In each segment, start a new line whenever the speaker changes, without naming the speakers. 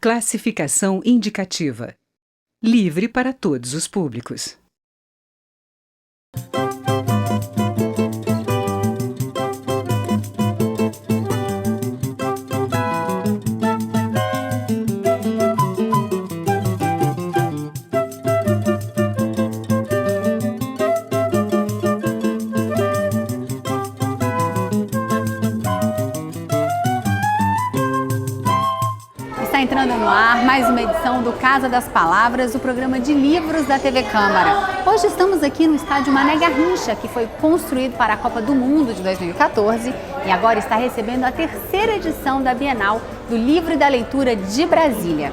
Classificação indicativa. Livre para todos os públicos.
Está entrando no ar mais uma edição do Casa das Palavras, o programa de livros da TV Câmara. Hoje estamos aqui no estádio Mané Garrincha, que foi construído para a Copa do Mundo de 2014 e agora está recebendo a terceira edição da Bienal do Livro e da Leitura de Brasília.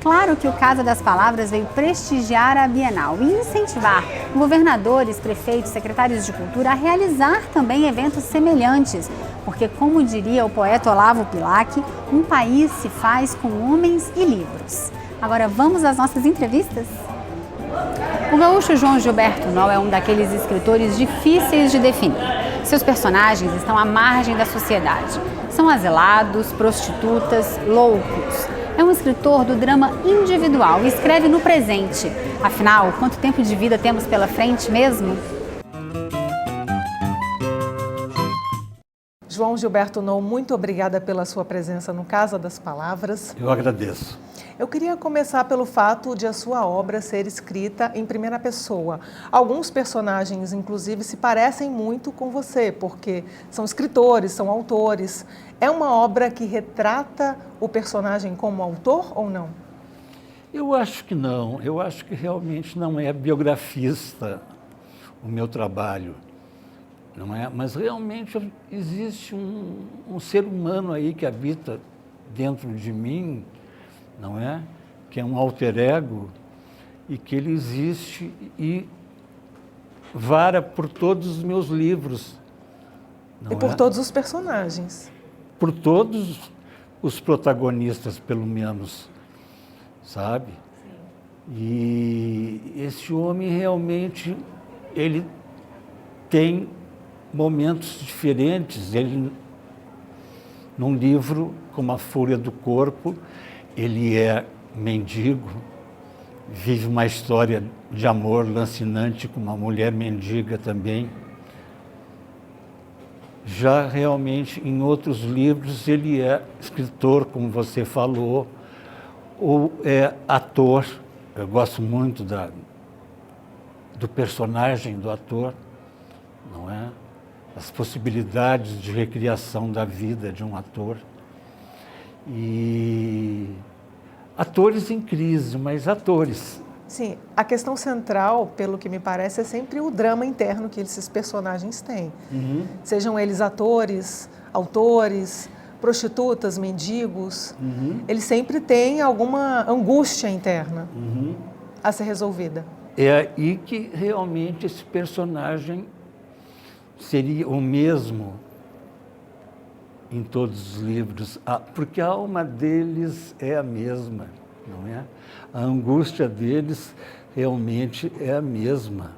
Claro que o Casa das Palavras veio prestigiar a Bienal e incentivar governadores, prefeitos, secretários de cultura a realizar também eventos semelhantes, porque, como diria o poeta Olavo Bilac, um país se faz com homens e livros. Agora vamos às nossas entrevistas? O gaúcho João Gilberto Nol é um daqueles escritores difíceis de definir. Seus personagens estão à margem da sociedade. São asilados, prostitutas, loucos. É um escritor do drama individual e escreve no presente. Afinal, quanto tempo de vida temos pela frente mesmo?
João Gilberto Nol, muito obrigada pela sua presença no Casa das Palavras.
Eu agradeço.
Eu queria começar pelo fato de a sua obra ser escrita em primeira pessoa. Alguns personagens, inclusive, se parecem muito com você, porque são escritores, são autores. É uma obra que retrata o personagem como autor ou não?
Eu acho que não. Eu acho que realmente não é biografista o meu trabalho. Não é? Mas realmente existe um ser humano aí que habita dentro de mim, não é? Que é um alter ego e que ele existe e vara por todos os meus livros.
E por todos os personagens.
Por todos os protagonistas, pelo menos, sabe? Sim. E esse homem realmente, ele tem momentos diferentes. Ele, num livro como A Fúria do Corpo, ele é mendigo, vive uma história de amor lancinante com uma mulher mendiga também. Já realmente em outros livros ele é escritor, como você falou, ou é ator. Eu gosto muito do personagem do ator, não é? As possibilidades de recriação da vida de um ator. E atores em crise, mas atores.
Sim, a questão central, pelo que me parece, é sempre o drama interno que esses personagens têm. Uhum. Sejam eles atores, autores, prostitutas, mendigos, eles sempre têm alguma angústia interna a ser resolvida.
É aí que realmente esse personagem seria o mesmo em todos os livros, porque a alma deles é a mesma, não é? A angústia deles realmente é a mesma.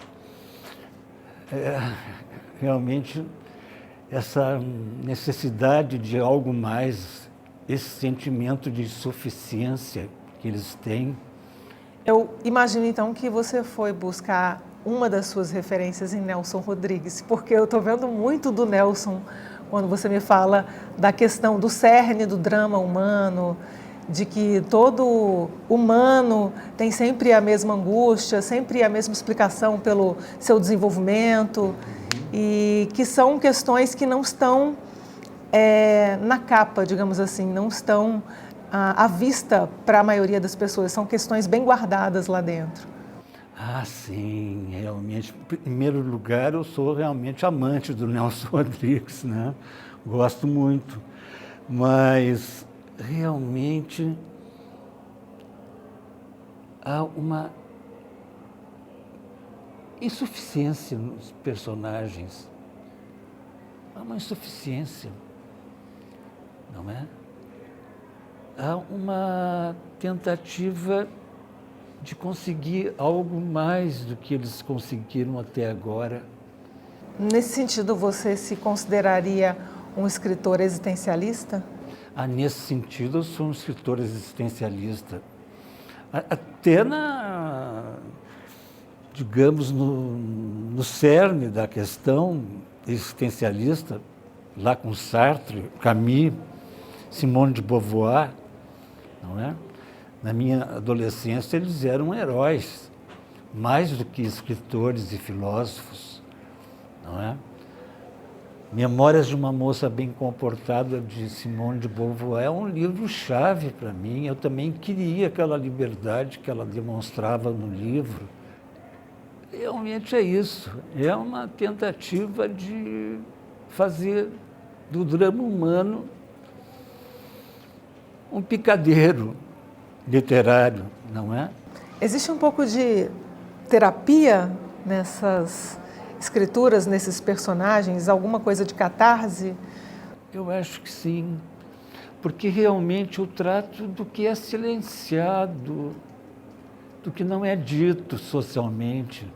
Realmente essa necessidade de algo mais, esse sentimento de insuficiência que eles têm.
Eu imagino então que você foi buscar uma das suas referências em Nelson Rodrigues, porque eu estou vendo muito do Nelson quando você me fala da questão do cerne do drama humano, de que todo humano tem sempre a mesma angústia, sempre a mesma explicação pelo seu desenvolvimento, e que são questões que não estão na capa, digamos assim, não estão à vista para a maioria das pessoas, são questões bem guardadas lá dentro.
Ah, sim, realmente. Em primeiro lugar, eu sou realmente amante do Nelson Rodrigues, né? Gosto muito, mas realmente há uma insuficiência nos personagens. Há uma insuficiência, não é? Há uma tentativa de conseguir algo mais do que eles conseguiram até agora.
Nesse sentido, você se consideraria um escritor existencialista?
Nesse sentido, eu sou um escritor existencialista. Até digamos, no cerne da questão existencialista, lá com Sartre, Camus, Simone de Beauvoir, não é? Na minha adolescência, eles eram heróis, mais do que escritores e filósofos, não é? Memórias de uma Moça Bem Comportada, de Simone de Beauvoir, é um livro-chave para mim. Eu também queria aquela liberdade que ela demonstrava no livro. Realmente é isso, é uma tentativa de fazer do drama humano um picadeiro literário, não é?
Existe um pouco de terapia nessas escrituras, nesses personagens? Alguma coisa de catarse?
Eu acho que sim, porque realmente eu trato do que é silenciado, do que não é dito socialmente.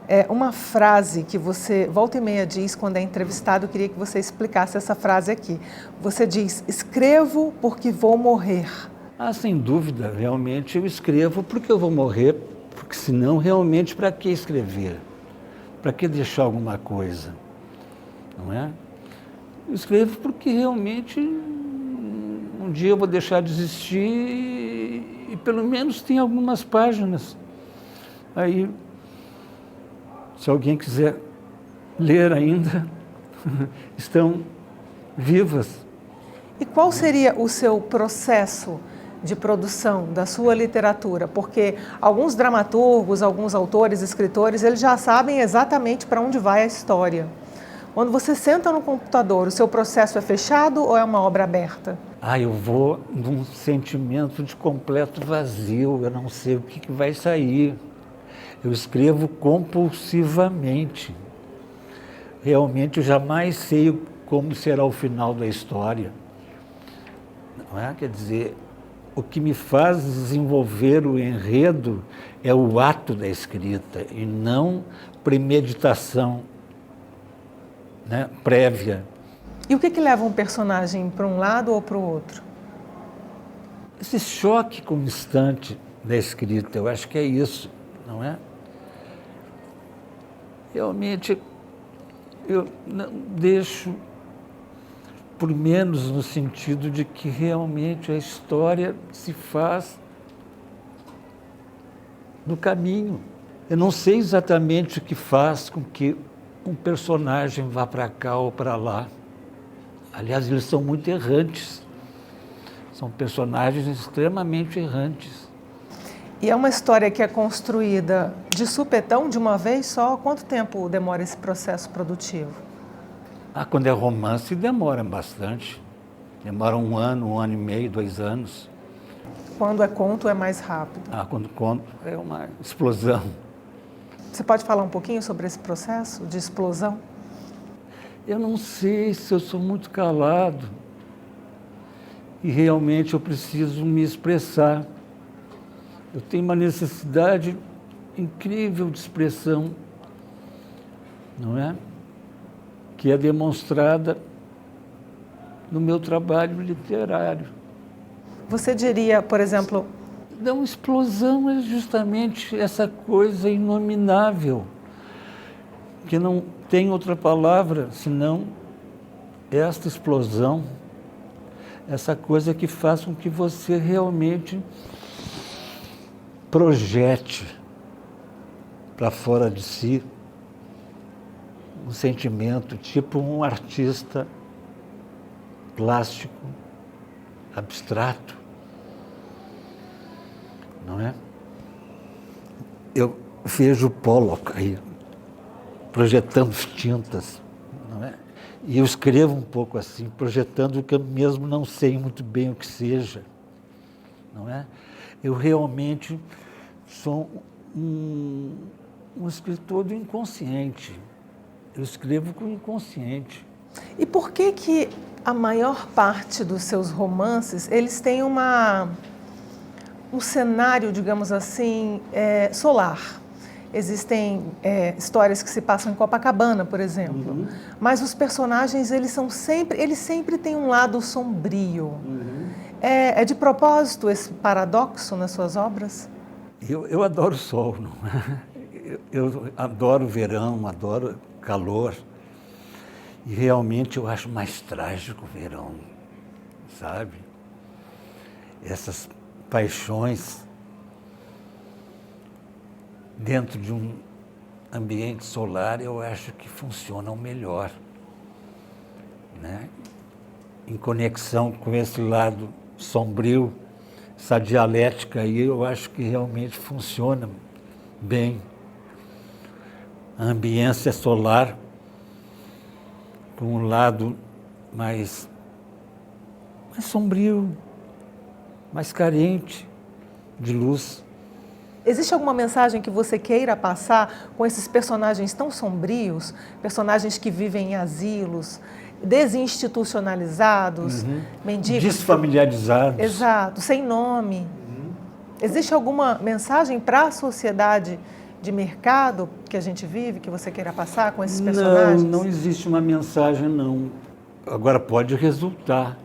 É uma frase que você volta e meia diz quando é entrevistado, eu queria que você explicasse essa frase aqui. Você diz: escrevo porque vou morrer.
Sem dúvida, realmente eu escrevo porque eu vou morrer, porque senão realmente para que escrever? Para que deixar alguma coisa? Não é? Eu escrevo porque realmente um dia eu vou deixar de existir e pelo menos tem algumas páginas. Aí, se alguém quiser ler ainda, estão vivas.
E qual seria o seu processo de produção da sua literatura? Porque alguns dramaturgos, alguns autores, escritores, eles já sabem exatamente para onde vai a história. Quando você senta no computador, o seu processo é fechado ou é uma obra aberta?
Eu vou num sentimento de completo vazio, eu não sei o que vai sair. Eu escrevo compulsivamente. Realmente eu jamais sei como será o final da história. Não é? Quer dizer, o que me faz desenvolver o enredo é o ato da escrita e não premeditação, né, prévia.
E o que leva um personagem para um lado ou para o outro?
Esse choque constante da escrita, eu acho que é isso, não é? Realmente, eu não deixo, por menos no sentido de que realmente a história se faz no caminho. Eu não sei exatamente o que faz com que um personagem vá para cá ou para lá. Aliás, eles são muito errantes. São personagens extremamente errantes.
E é uma história que é construída de supetão, de uma vez só? Quanto tempo demora esse processo produtivo?
Quando é romance, demora bastante. Demora 1 ano, 1 ano e meio, 2 anos.
Quando é conto, é mais rápido?
Quando conto, é uma explosão.
Você pode falar um pouquinho sobre esse processo de explosão?
Eu não sei se eu sou muito calado e realmente eu preciso me expressar. Eu tenho uma necessidade incrível de expressão, não é? Que é demonstrada no meu trabalho literário.
Você diria, por exemplo...
Não, explosão é justamente essa coisa inominável, que não tem outra palavra senão esta explosão, essa coisa que faz com que você realmente projete para fora de si um sentimento, tipo um artista plástico, abstrato, não é? Eu vejo Pollock aí, projetando tintas, não é? E eu escrevo um pouco assim, projetando o que eu mesmo não sei muito bem o que seja, não é? Eu realmente sou um escritor do inconsciente. Eu escrevo com o inconsciente.
E por que a maior parte dos seus romances, eles têm um cenário, digamos assim, solar? existem histórias que se passam em Copacabana, por exemplo. Mas os personagens, eles sempre têm um lado sombrio. É de propósito esse paradoxo nas suas obras?
Eu adoro o sol, não é? Eu adoro o verão, adoro calor. E realmente eu acho mais trágico o verão, sabe? Essas paixões dentro de um ambiente solar, eu acho que funcionam melhor, né? Em conexão com esse lado sombrio, essa dialética aí, eu acho que realmente funciona bem. A ambiência solar, por um lado mais sombrio, mais carente de luz.
Existe alguma mensagem que você queira passar com esses personagens tão sombrios, personagens que vivem em asilos, desinstitucionalizados, mendigos?
Desfamiliarizados.
Exato, sem nome. Existe alguma mensagem para a sociedade de mercado que a gente vive, que você queira passar com esses personagens?
Não existe uma mensagem, não. Agora, pode resultar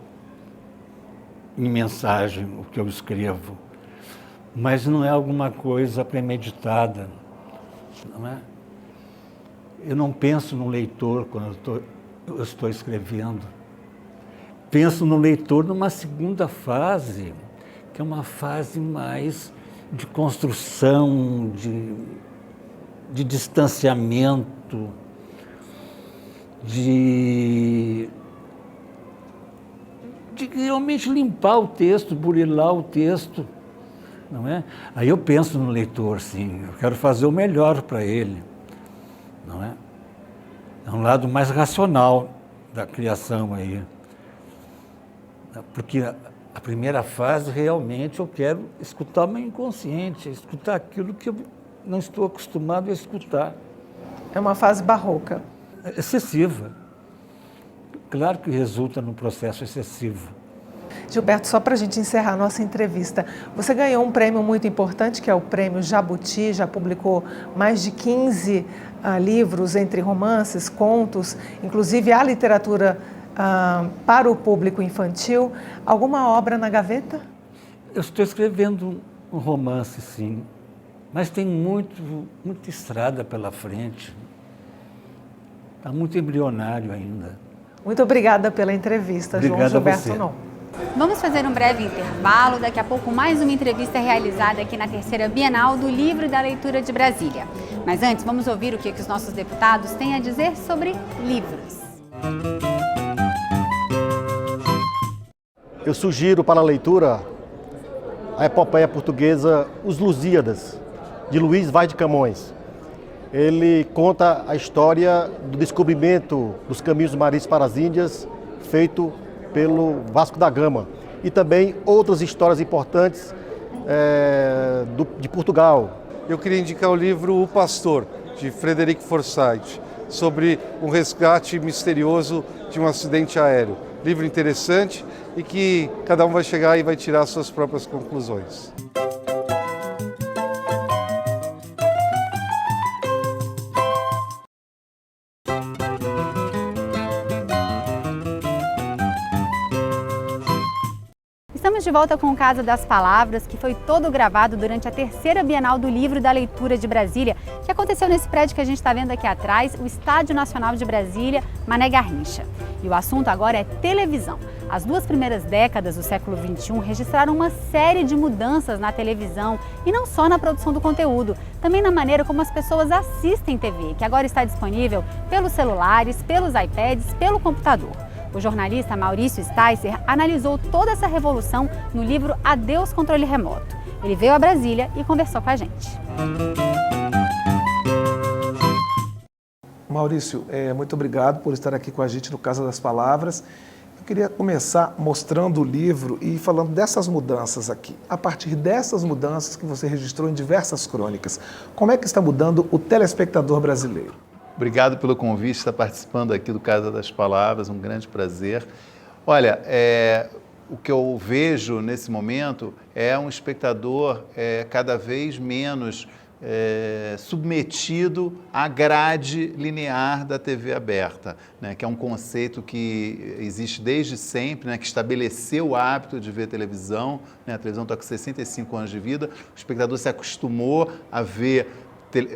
em mensagem o que eu escrevo, mas não é alguma coisa premeditada, não é? Eu não penso no leitor quando eu estou escrevendo. Penso no leitor numa segunda fase, que é uma fase mais de construção, de distanciamento, de realmente limpar o texto, burilar o texto, não é? Aí eu penso no leitor, sim, eu quero fazer o melhor para ele, não é? É um lado mais racional da criação aí, porque a primeira fase realmente eu quero escutar o meu inconsciente, escutar aquilo que eu não estou acostumado a escutar.
É uma fase barroca.
Excessiva. Claro que resulta num processo excessivo.
Gilberto, só para a gente encerrar a nossa entrevista, você ganhou um prêmio muito importante, que é o Prêmio Jabuti, já publicou mais de 15 livros, entre romances, contos, inclusive a literatura para o público infantil. Alguma obra na gaveta?
Eu estou escrevendo um romance, sim, mas tem muita estrada pela frente. Está muito embrionário ainda.
Muito obrigada pela entrevista,
Obrigado
João Gilberto
a você.
Non.
Vamos fazer um breve intervalo. Daqui a pouco, mais uma entrevista realizada aqui na terceira Bienal do Livro e da Leitura de Brasília. Mas antes, vamos ouvir o que os nossos deputados têm a dizer sobre livros.
Eu sugiro para a leitura a epopeia portuguesa Os Lusíadas, de Luís Vaz de Camões. Ele conta a história do descobrimento dos caminhos marítimos para as Índias, feito pelo Vasco da Gama. E também outras histórias importantes de Portugal.
Eu queria indicar o livro O Pastor, de Frederic Forsyth, sobre um resgate misterioso de um acidente aéreo. Livro interessante e que cada um vai chegar e vai tirar suas próprias conclusões.
Estamos de volta com o Casa das Palavras, que foi todo gravado durante a terceira Bienal do Livro e da Leitura de Brasília, que aconteceu nesse prédio que a gente está vendo aqui atrás, o Estádio Nacional de Brasília, Mané Garrincha. E o assunto agora é televisão. As 2 primeiras décadas do século XXI registraram uma série de mudanças na televisão, e não só na produção do conteúdo, também na maneira como as pessoas assistem TV, que agora está disponível pelos celulares, pelos iPads, pelo computador. O jornalista Maurício Sticer analisou toda essa revolução no livro Adeus Controle Remoto. Ele veio a Brasília e conversou com a gente.
Maurício, muito obrigado por estar aqui com a gente no Casa das Palavras. Eu queria começar mostrando o livro e falando dessas mudanças aqui. A partir dessas mudanças que você registrou em diversas crônicas, como é que está mudando o telespectador brasileiro?
Obrigado pelo convite, estar participando aqui do Casa das Palavras, um grande prazer. Olha, o que eu vejo nesse momento é um espectador cada vez menos submetido à grade linear da TV aberta, né, que é um conceito que existe desde sempre, né, que estabeleceu o hábito de ver televisão, né, a televisão está com 65 anos de vida, o espectador se acostumou a ver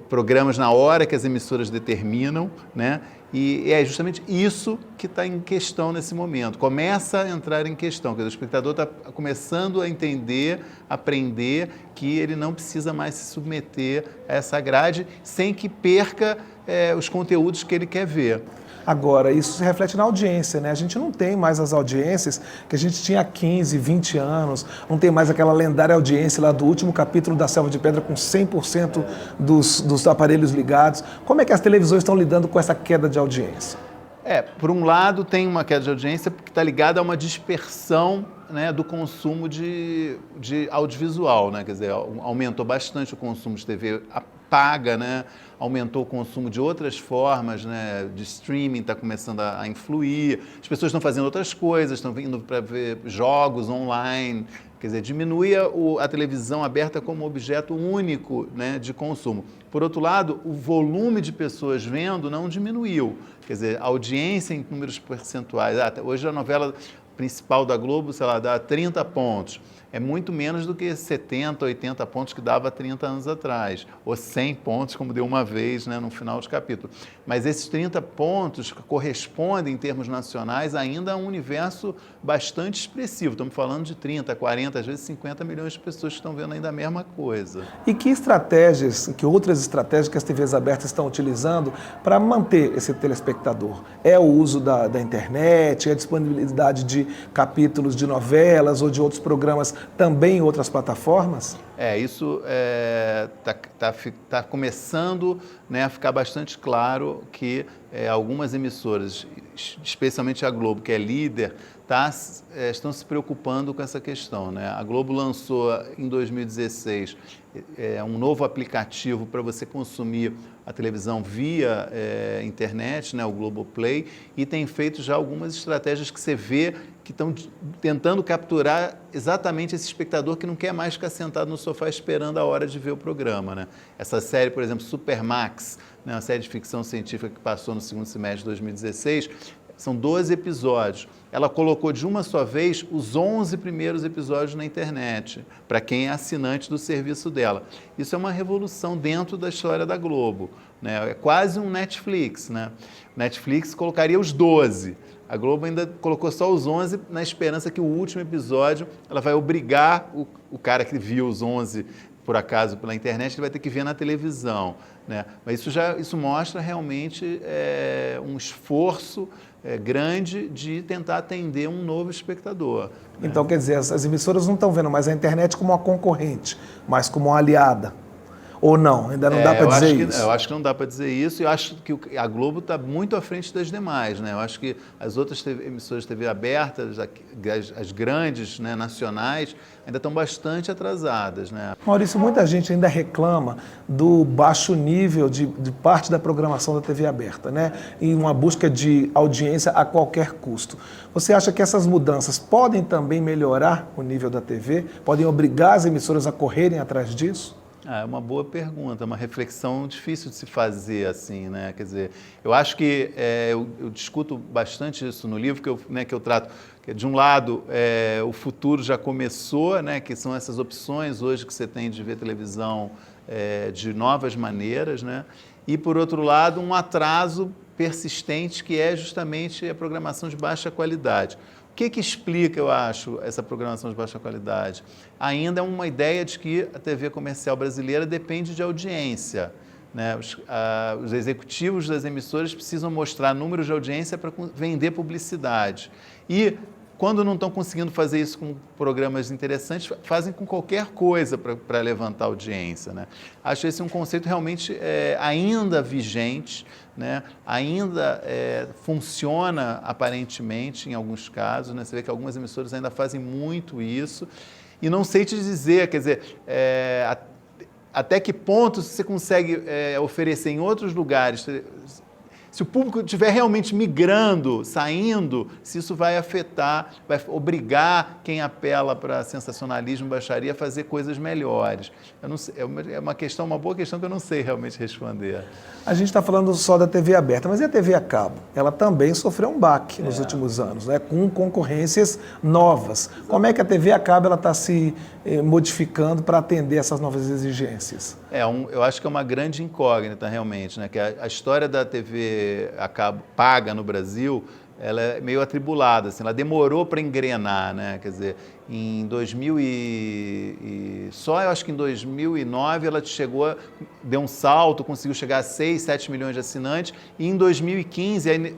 programas na hora que as emissoras determinam, né? E é justamente isso que está em questão nesse momento. Começa a entrar em questão, quer dizer, o espectador está começando a entender, aprender que ele não precisa mais se submeter a essa grade sem que perca os conteúdos que ele quer ver.
Agora, isso se reflete na audiência, né? A gente não tem mais as audiências que a gente tinha há 15, 20 anos, não tem mais aquela lendária audiência lá do último capítulo da Selva de Pedra com 100% dos aparelhos ligados. Como é que as televisões estão lidando com essa queda de audiência?
Por um lado, tem uma queda de audiência que está ligada a uma dispersão, né, do consumo de audiovisual, né? Quer dizer, aumentou bastante o consumo de TV paga, né? Aumentou o consumo de outras formas, né? De streaming está começando a influir, as pessoas estão fazendo outras coisas, estão vindo para ver jogos online, quer dizer, diminui a televisão aberta como objeto único, né, de consumo. Por outro lado, o volume de pessoas vendo não diminuiu, quer dizer, a audiência em números percentuais, hoje a novela principal da Globo, sei lá, dá 30 pontos. É muito menos do que 70, 80 pontos que dava 30 anos atrás, ou 100 pontos, como deu uma vez, né, no final de capítulo. Mas esses 30 pontos correspondem, em termos nacionais, ainda a um universo bastante expressivo. Estamos falando de 30, 40, às vezes 50 milhões de pessoas que estão vendo ainda a mesma coisa.
E que estratégias, que outras estratégias que as TVs abertas estão utilizando para manter esse telespectador? É o uso da internet, é a disponibilidade de capítulos de novelas ou de outros programas também em outras plataformas?
Isso tá começando, né, a ficar bastante claro que algumas emissoras, especialmente a Globo, que é líder, estão se preocupando com essa questão, né? A Globo lançou em 2016 um novo aplicativo para você consumir a televisão via internet, né, o Globoplay, e tem feito já algumas estratégias que você vê que estão tentando capturar exatamente esse espectador que não quer mais ficar sentado no sofá esperando a hora de ver o programa, né? Essa série, por exemplo, Supermax, né, uma série de ficção científica que passou no segundo semestre de 2016, são 12 episódios. Ela colocou de uma só vez os 11 primeiros episódios na internet, para quem é assinante do serviço dela. Isso é uma revolução dentro da história da Globo, né? É quase um Netflix, né? Netflix colocaria os 12. A Globo ainda colocou só os 11 na esperança que o último episódio ela vai obrigar o cara que viu os 11 por acaso pela internet, ele vai ter que ver na televisão, né? Mas isso mostra realmente um esforço grande de tentar atender um novo espectador, né?
Então, quer dizer, as emissoras não estão vendo mais a internet como uma concorrente, mas como uma aliada. Ou não? Ainda não dá para dizer isso?
Eu acho que não dá para dizer isso, e eu acho que a Globo está muito à frente das demais, né? Eu acho que as outras emissoras de TV abertas, as grandes, né, nacionais, ainda estão bastante atrasadas, né?
Maurício, muita gente ainda reclama do baixo nível de parte da programação da TV aberta, né? E uma busca de audiência a qualquer custo. Você acha que essas mudanças podem também melhorar o nível da TV? Podem obrigar as emissoras a correrem atrás disso?
É uma boa pergunta, uma reflexão difícil de se fazer assim, né? Quer dizer, eu acho que eu discuto bastante isso no livro que eu trato. Que de um lado, o futuro já começou, né? Que são essas opções hoje que você tem de ver televisão de novas maneiras, né? E por outro lado, um atraso persistente que é justamente a programação de baixa qualidade. O que explica, eu acho, essa programação de baixa qualidade? Ainda é uma ideia de que a TV comercial brasileira depende de audiência, né? Os executivos das emissoras precisam mostrar números de audiência para vender publicidade. E, quando não estão conseguindo fazer isso com programas interessantes, fazem com qualquer coisa para levantar audiência, né? Acho esse um conceito realmente ainda vigente, né? Ainda funciona aparentemente em alguns casos, né? Você vê que algumas emissoras ainda fazem muito isso, e não sei te dizer, quer dizer, até que ponto você consegue oferecer em outros lugares. se o público estiver realmente migrando, saindo, se isso vai afetar, vai obrigar quem apela para sensacionalismo, baixaria, a fazer coisas melhores. Eu não sei, é uma boa questão que eu não sei realmente responder.
A gente está falando só da TV aberta, mas e a TV a cabo? Ela também sofreu um baque nos últimos anos, né, com concorrências novas. Como é que a TV a cabo está se modificando para atender essas novas exigências?
Eu acho que é uma grande incógnita, realmente, né? Que a história da TV a cabo paga no Brasil, ela é meio atribulada, assim, ela demorou para engrenar, né? Quer dizer, em 2000 só eu acho que em 2009 ela deu um salto, conseguiu chegar a 6, 7 milhões de assinantes, e em 2015, aí,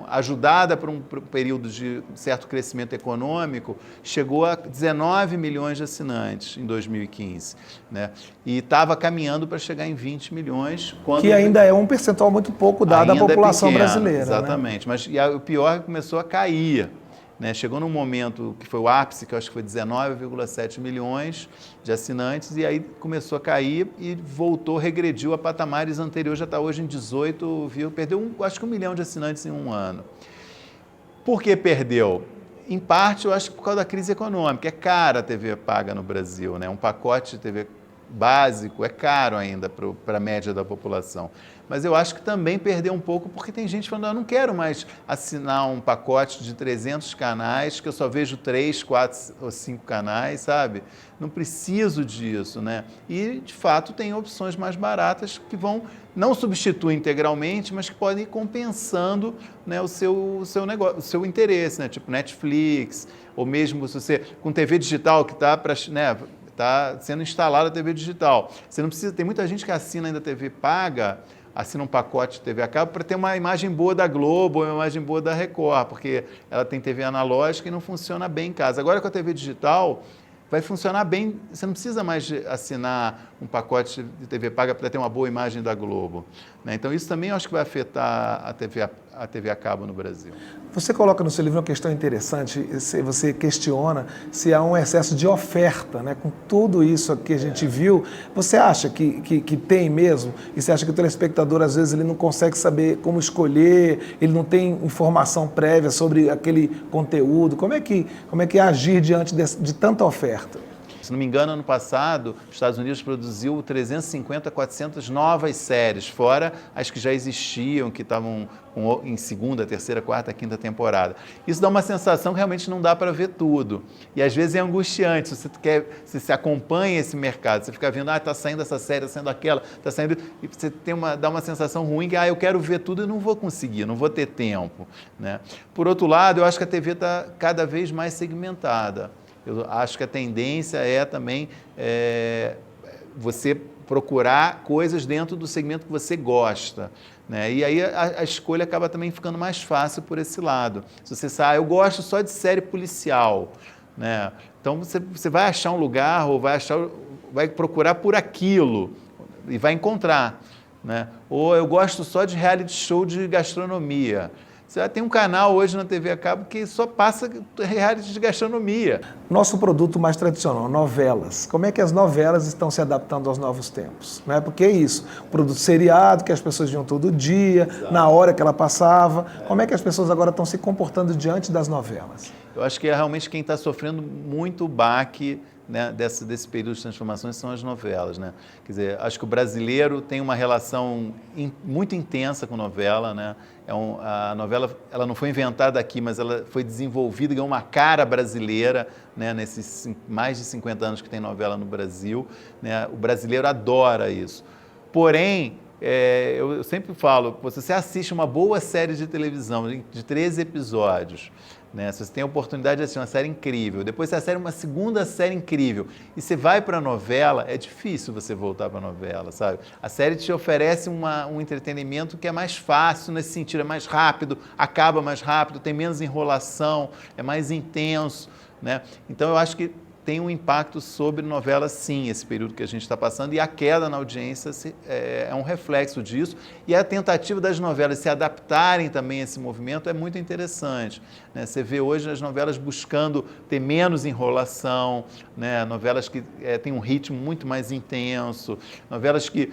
ajudada por um período de certo crescimento econômico, chegou a 19 milhões de assinantes em 2015, né? E estava caminhando para chegar em 20 milhões.
Que ainda é um percentual muito pouco dado à população brasileira.
Exatamente, né? Mas o pior é que começou a cair. Né? Chegou num momento que foi o ápice, que eu acho que foi 19,7 milhões de assinantes, e aí começou a cair e regrediu a patamares anteriores, já está hoje em 18, perdeu acho que 1 milhão de assinantes em um ano. Por que perdeu? Em parte, eu acho que por causa da crise econômica. É cara a TV paga no Brasil, né? Um pacote de TV básico é caro ainda para a média da população. Mas eu acho que também perdeu um pouco porque tem gente falando, eu não quero mais assinar um pacote de 300 canais, que eu só vejo 3, 4 ou 5 canais, sabe? Não preciso disso, né? E, de fato, tem opções mais baratas que não substituem integralmente, mas que podem ir compensando, né, o seu negócio, o seu interesse, né? Tipo Netflix, ou mesmo se você, com TV digital que está para... Né, está sendo instalada a TV digital. Você não precisa, tem muita gente que assina ainda a TV paga, assina um pacote de TV a cabo para ter uma imagem boa da Globo, uma imagem boa da Record, porque ela tem TV analógica e não funciona bem em casa. Agora com a TV digital vai funcionar bem, você não precisa mais assinar um pacote de TV paga para ter uma boa imagem da Globo, né? Então isso também eu acho que vai afetar a TV a cabo no Brasil.
Você coloca no seu livro uma questão interessante, você questiona se há um excesso de oferta, né? Com tudo isso que a gente viu, você acha que tem mesmo? E você acha que o telespectador, às vezes, ele não consegue saber como escolher, ele não tem informação prévia sobre aquele conteúdo? Como é que é agir diante de tanta oferta?
Se não me engano, ano passado, os Estados Unidos produziu 350, 400 novas séries, fora as que já existiam, que estavam em segunda, terceira, quarta, quinta temporada. Isso dá uma sensação que realmente não dá para ver tudo. E às vezes é angustiante, se você acompanha esse mercado, você fica vendo, está saindo essa série, está saindo aquela, está saindo... E você dá uma sensação ruim que, eu quero ver tudo e não vou conseguir, não vou ter tempo, né? Por outro lado, eu acho que a TV está cada vez mais segmentada. Eu acho que a tendência é também você procurar coisas dentro do segmento que você gosta, né? E aí a escolha acaba também ficando mais fácil por esse lado. Se você sabe, eu gosto só de série policial, né? Então você vai achar um lugar ou vai procurar por aquilo e vai encontrar, né? Ou eu gosto só de reality show de gastronomia. Você tem um canal hoje na TV a cabo que só passa reality de gastronomia.
Nosso produto mais tradicional, novelas. Como é que as novelas estão se adaptando aos novos tempos? Não é? Porque é isso, produto seriado, que as pessoas viam todo dia, exato, na hora que ela passava. Como é que as pessoas agora estão se comportando diante das novelas?
Eu acho que realmente quem está sofrendo muito baque, né, desse período de transformações são as novelas, né? Quer dizer, acho que o brasileiro tem uma relação muito intensa com novela, né? A novela, ela não foi inventada aqui, mas ela foi desenvolvida, ganhou uma cara brasileira, né, nesses mais de 50 anos que tem novela no Brasil, né? O brasileiro adora isso. Porém, eu sempre falo, se você assiste uma boa série de televisão de 13 episódios, né? Se você tem a oportunidade de assistir uma série incrível, depois você assiste uma segunda série incrível e você vai para a novela, é difícil você voltar para a novela, sabe? A série te oferece um entretenimento que é mais fácil nesse sentido, é mais rápido, acaba mais rápido, tem menos enrolação, é mais intenso, né? Então eu acho que tem um impacto sobre novelas, sim, esse período que a gente está passando, e a queda na audiência é um reflexo disso, e a tentativa das novelas se adaptarem também a esse movimento é muito interessante, né? Você vê hoje as novelas buscando ter menos enrolação, né? Novelas que têm um ritmo muito mais intenso, novelas que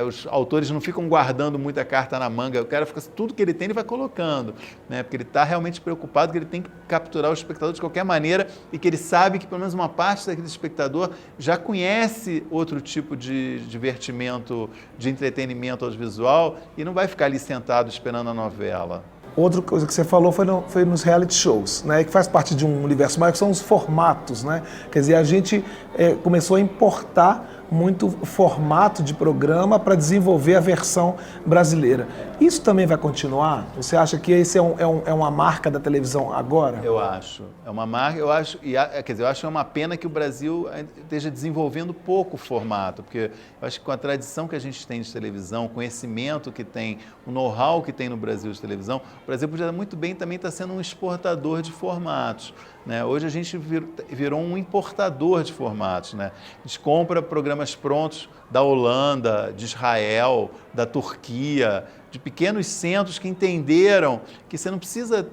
os autores não ficam guardando muita carta na manga, o cara fica, tudo que ele tem ele vai colocando, né? Porque ele está realmente preocupado que ele tem que capturar o espectador de qualquer maneira e que ele sabe que pelo menos uma parte daquele espectador já conhece outro tipo de divertimento, de entretenimento audiovisual e não vai ficar ali sentado esperando a novela.
Outra coisa que você falou foi nos reality shows, né, que faz parte de um universo maior, que são os formatos, né? Quer dizer, a gente começou a importar muito formato de programa para desenvolver a versão brasileira. Isso também vai continuar? Você acha que esse é uma marca da televisão agora?
Eu acho. É uma marca, eu acho, quer dizer, eu acho que é uma pena que o Brasil esteja desenvolvendo pouco o formato, porque eu acho que com a tradição que a gente tem de televisão, o conhecimento que tem, o know-how que tem no Brasil de televisão, o Brasil podia muito bem também estar sendo um exportador de formatos, né? Hoje a gente virou um importador de formatos, né? A gente compra programas prontos da Holanda, de Israel, da Turquia, de pequenos centros que entenderam que você não precisa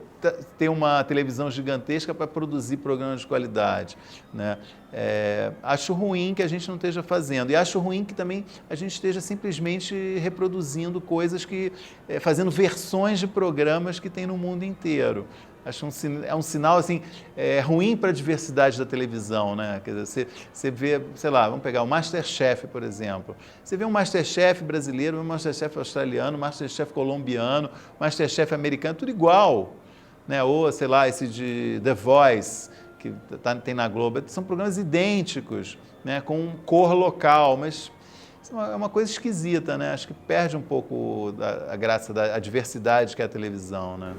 ter uma televisão gigantesca para produzir programas de qualidade, né? Acho ruim que a gente não esteja fazendo e acho ruim que também a gente esteja simplesmente reproduzindo coisas fazendo versões de programas que tem no mundo inteiro. Acho um sinal assim, ruim para a diversidade da televisão, né? Quer dizer, você vê, sei lá, vamos pegar o MasterChef, por exemplo. Você vê um MasterChef brasileiro, um MasterChef australiano, um MasterChef colombiano, um MasterChef americano, tudo igual, né? Ou, sei lá, esse de The Voice, que tem na Globo. São programas idênticos, né? Com cor local, mas é uma coisa esquisita, né? Acho que perde um pouco a graça da diversidade que é a televisão, né?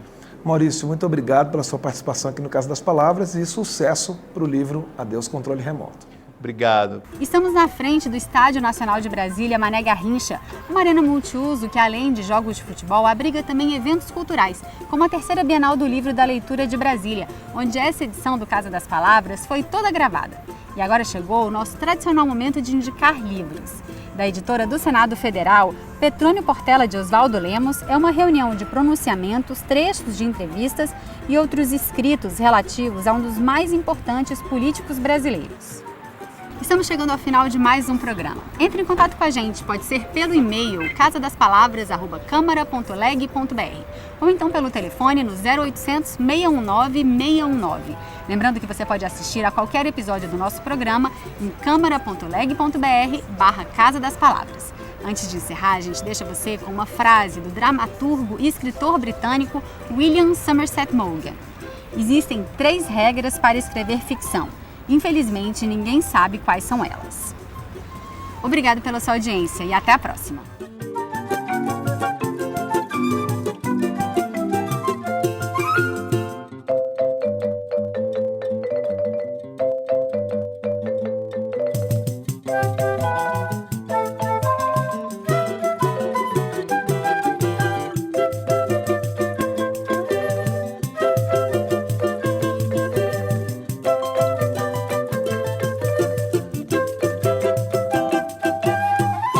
Maurício, muito obrigado pela sua participação aqui no Casa das Palavras e sucesso para o livro Adeus Controle Remoto.
Obrigado.
Estamos na frente do Estádio Nacional de Brasília, Mané Garrincha, uma arena multiuso que, além de jogos de futebol, abriga também eventos culturais, como a terceira Bienal do Livro da Leitura de Brasília, onde essa edição do Casa das Palavras foi toda gravada. E agora chegou o nosso tradicional momento de indicar livros. Da editora do Senado Federal, Petrônio Portela de Oswaldo Lemos, é uma reunião de pronunciamentos, trechos de entrevistas e outros escritos relativos a um dos mais importantes políticos brasileiros. Estamos chegando ao final de mais um programa. Entre em contato com a gente, pode ser pelo e-mail casadaspalavras@câmara.leg.br ou então pelo telefone no 0800 619 619. Lembrando que você pode assistir a qualquer episódio do nosso programa em câmara.leg.br/Casa das Palavras. Antes de encerrar, a gente deixa você com uma frase do dramaturgo e escritor britânico William Somerset Maugham. Existem 3 regras para escrever ficção. Infelizmente, ninguém sabe quais são elas. Obrigado pela sua audiência e até a próxima!